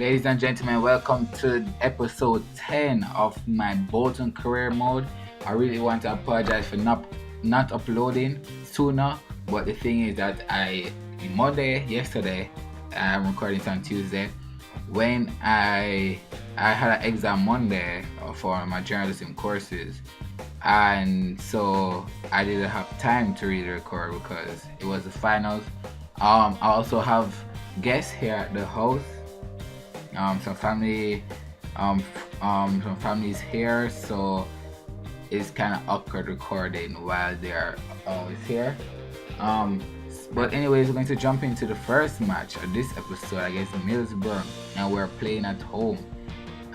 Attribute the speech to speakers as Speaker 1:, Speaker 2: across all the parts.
Speaker 1: Ladies and gentlemen, welcome to episode 10 of my Bolton career mode. I really want to apologize for not uploading sooner, but the thing is that yesterday, I'm recording this on Tuesday, when I had an exam Monday for my journalism courses, and so I didn't have time to really record because it was the finals. I also have guests here at the house, some family, some families here, so it's kind of awkward recording while they're always here. Um, but anyways, we're going to jump into the first match of this episode against Middlesbrough, and we're playing at home.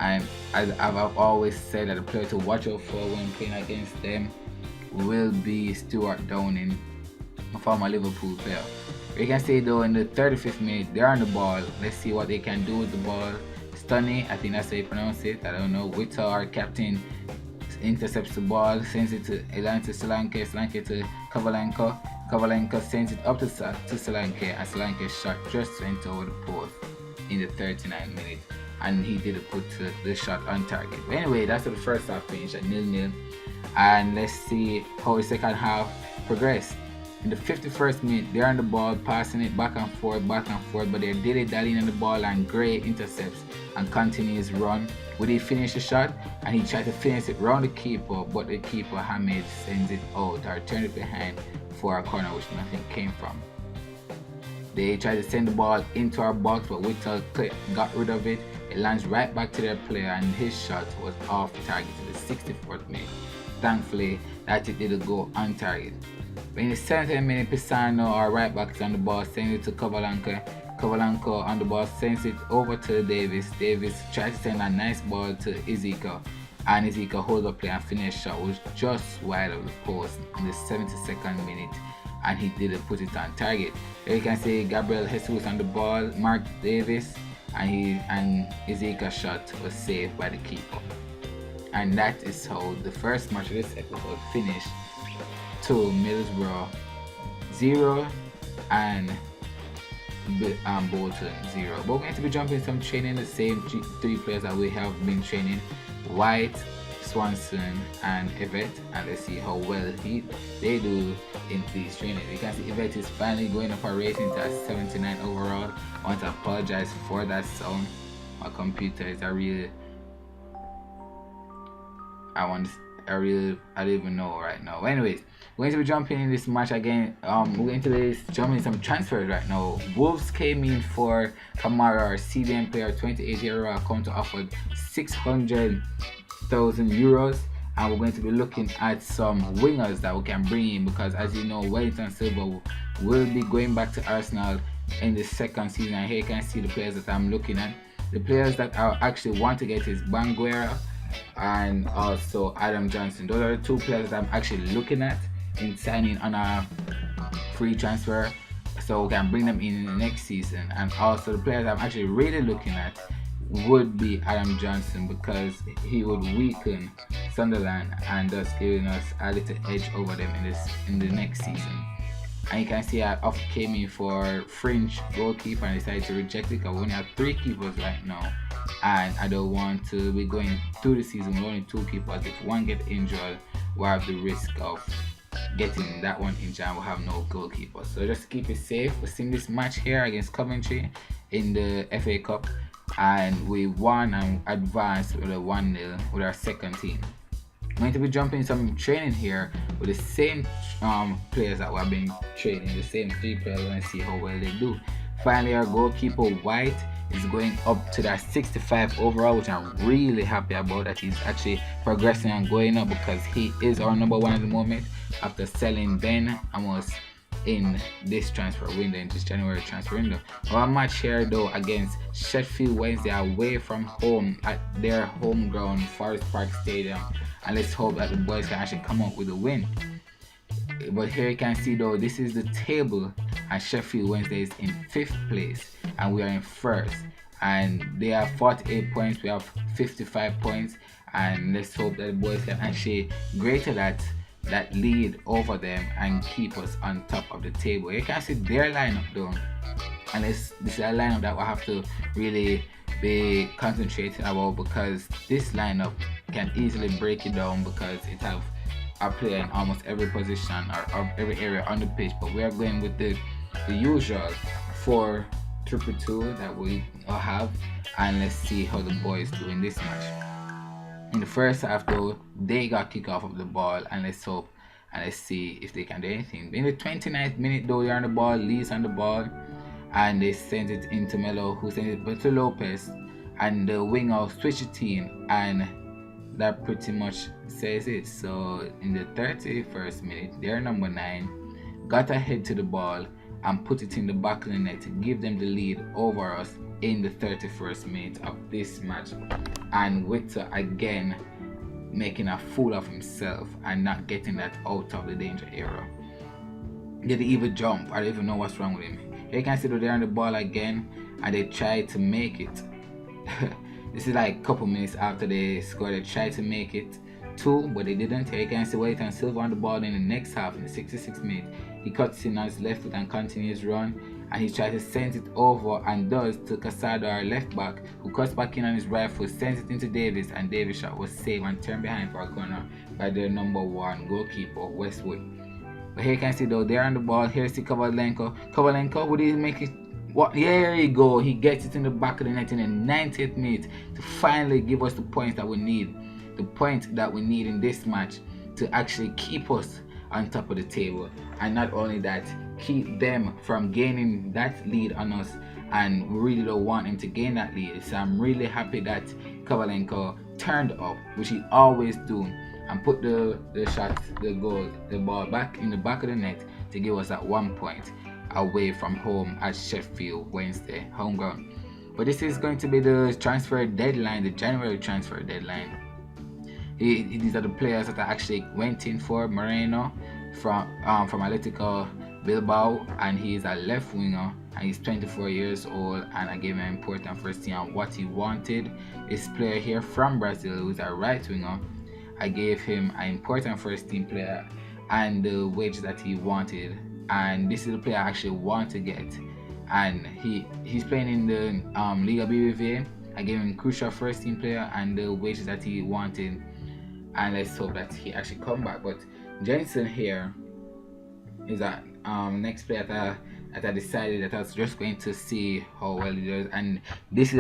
Speaker 1: And as I've always said, that the player to watch out for when playing against them will be Stuart Downing, a former Liverpool player. You can see though in the 35th minute they're on the ball. Let's see what they can do with the ball. Stunny, I think that's how you pronounce it. I don't know. Whittle, our captain, intercepts the ball, sends it to Solanke to Kovalenko. Kovalenko sends it up to Solanke, and Solanke's shot just went over the post in the 39th minute, and he didn't put the shot on target. But anyway, that's how the first half finished at 0-0, and let's see how the second half progressed. In the 51st minute, they're on the ball, passing it back and forth, but they're dilly-dallying on the ball, and Gray intercepts and continues run. Would he finish the shot? And he tried to finish it round the keeper, but the keeper, Hamid, sends it out or turned it behind for a corner, which nothing came from. They tried to send the ball into our box, but Whittle got rid of it. It lands right back to their player, and his shot was off target in the 64th minute. Thankfully, that it didn't go on target. But in the 70th minute, Pisano, our right back, is on the ball, sends it to Kovalenko. Kovalenko on the ball sends it over to Davis. Davis tries to send a nice ball to Izika, and Izika holds up play and finished shot was just wide of the post in the 72nd minute, and he didn't put it on target. There you can see Gabriel Jesus on the ball, Mark Davis, and Izika's shot was saved by the keeper. And that is how the first match of this episode finished, to Middlesbrough 0 and Bolton 0. But we're going to be jumping some training, the same three players that we have been training: White, Swanson, and Yvette, and let's see how well they do in these training. You can see Yvette is finally going up her rating to 79 overall. I want to apologize for that sound. My computer is I don't even know right now. Anyways, we're going to be jumping in this match again. We're going to be jumping some transfers right now. Wolves came in for Kamara, our CDM player, 28-year-old, counter offered 600,000 euros. And we're going to be looking at some wingers that we can bring in, because as you know, Wellington Silva will be going back to Arsenal in the second season. And here you can see the players that I'm looking at. The players that I actually want to get is Banguera and also Adam Johnson. Those are the two players that I'm actually looking at in signing on a free transfer, so we can bring them in the next season. And also the players I'm actually really looking at would be Adam Johnson, because he would weaken Sunderland and thus giving us a little edge over them in the next season. And you can see I came in for French goalkeeper and decided to reject it, because we only have 3 keepers right now, and I don't want to be going through the season with only 2 keepers. If one gets injured, we have the risk of getting that one injured and we'll have no goalkeeper. So just to keep it safe, we're seeing this match here against Coventry in the FA Cup, and we won and advanced with a 1-0 with our second team. I'm going to be jumping some training here with the same players that we've been training, the same 3 players, and see how well they do. Finally, our goalkeeper White is going up to that 65 overall, which I'm really happy about, that he's actually progressing and going up, because he is our number 1 at the moment after selling Ben Amos in this transfer window, in this January transfer window. Our match here though against Sheffield Wednesday, away from home at their home ground, Forest Park Stadium, and let's hope that the boys can actually come up with a win. But here you can see though, this is the table, and Sheffield Wednesday is in 5th place and we are in 1st, and they have 48 points, we have 55 points, and let's hope that the boys can actually greater that lead over them and keep us on top of the table. You can see their lineup though, and this is a lineup that we'll have to really be concentrating about, because this lineup can easily break it down because it have a player in almost every position or every area on the pitch. But we are going with the usual 4-2-2 that we have, and let's see how the boys do in this match. In the first half though, they got kick off of the ball, and let's hope and let's see if they can do anything. In the 29th minute though, they're on the ball, Lee's on the ball, and they sent it into Melo, who sent it to Lopez, and the winger switched it in, and that pretty much says it. So in the 31st minute, their number 9 got ahead to the ball and put it in the back of the net to give them the lead over us in the 31st minute of this match. And Victor again making a fool of himself and not getting that out of the danger area. Did he even jump? I don't even know what's wrong with him. Here you can see that they're on the ball again, and they tried to make it. This is like a couple minutes after they scored. They tried to make it 2, but they didn't. Here you can see Wellington Silva on the ball in the next half, in the 66th minute. He cuts in on his left foot and continues run, and he tries to send it over, and does, to Casado, our left back, who cuts back in on his right foot, sends it into Davis, and Davis' shot was saved and turned behind for a corner by their number 1 goalkeeper, Westwood. But here you can see though, they're on the ball. Here's the Kovalenko, would he make it? What? There you go. He gets it in the back of the net in the 90th minute to finally give us the points that we need. The point that we need in this match to actually keep us on top of the table, and not only that, keep them from gaining that lead on us, and we really don't want him to gain that lead. So I'm really happy that Kovalenko turned up, which he always do, and put the ball back in the back of the net to give us that 1 point away from home at Sheffield Wednesday, homeground. But this is going to be the transfer deadline, the January transfer deadline. These are the players that I actually went in for. Moreno from Atletico Bilbao, and he is a left winger, and he's 24 years old, and I gave him an important first team on what he wanted. This player here from Brazil, who's a right winger, I gave him an important first team player and the wage that he wanted, and this is the player I actually want to get, and he's playing in the Liga BBVA. I gave him crucial first team player and the wages that he wanted, and let's hope that he actually come back. But Jensen here is a next player that I decided that I was just going to see how well he does, and this is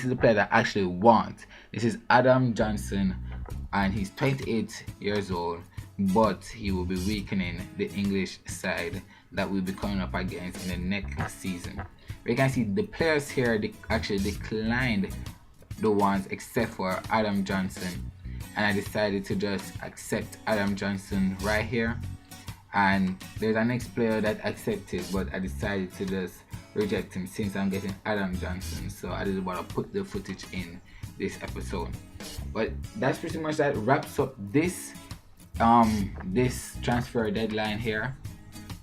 Speaker 1: the player that I actually want. This is Adam Johnson, and he's 28 years old, but he will be weakening the English side that we'll be coming up against in the next season. We can see the players here, they actually declined the ones except for Adam Johnson, and I decided to just accept Adam Johnson right here. And there's a next player that accepted, but I decided to just reject him since I'm getting Adam Johnson. So I didn't want to put the footage in this episode. But that's pretty much that wraps up this transfer deadline here.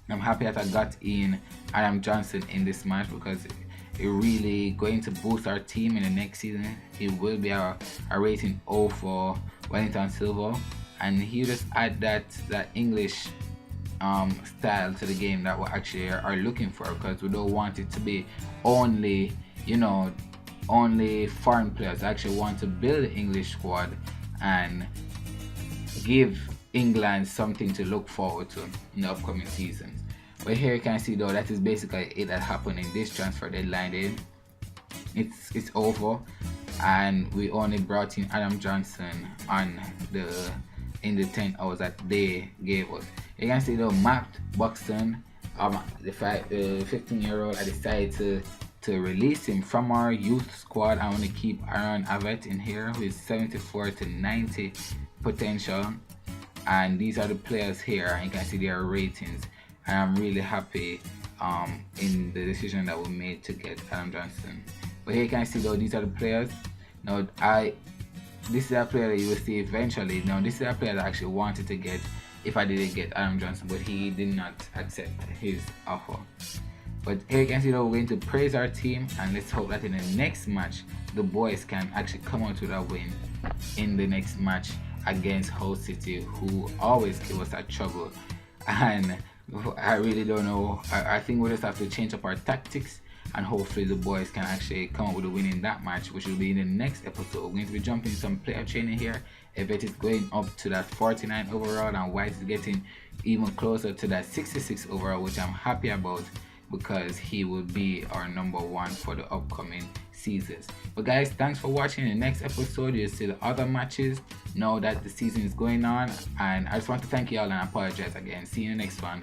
Speaker 1: I'm happy that I got in Adam Johnson in this match, because it really going to boost our team in the next season. He will be a rating O for Wellington Silva, and he just add that English style to the game that we actually are looking for, because we don't want it to be only foreign players. I actually want to build the English squad and give England something to look forward to in the upcoming seasons. But here you can see though, that is basically it that happened in this transfer deadline day. It's over, and we only brought in Adam Johnson in the 10 hours that they gave us. You can see though, Matt Buxton, the 15-year-old, I decided to release him from our youth squad. I want to keep Aaron Avett in here, who is 74 to 90 potential, and these are the players here, and you can see their ratings, and I'm really happy in the decision that we made to get Adam Johnson. But here you can see though, these are the players. Now this is a player that you will see eventually. Now this is a player that I actually wanted to get if I didn't get Adam Johnson, but he did not accept his offer. But here you can see that we're going to praise our team, and let's hope that in the next match the boys can actually come out with a win in the next match against Hull City, who always give us that trouble. And I really don't know. I think we'll just have to change up our tactics and hopefully the boys can actually come up with a win in that match, which will be in the next episode. We're going to be jumping some player training here. Yvette is going up to that 49 overall, and White is getting even closer to that 66 overall, which I'm happy about because he will be our number one for the upcoming seasons. But guys, thanks for watching. In the next episode you'll see the other matches now that the season is going on, and I just want to thank you all and apologize again. See you in the next one.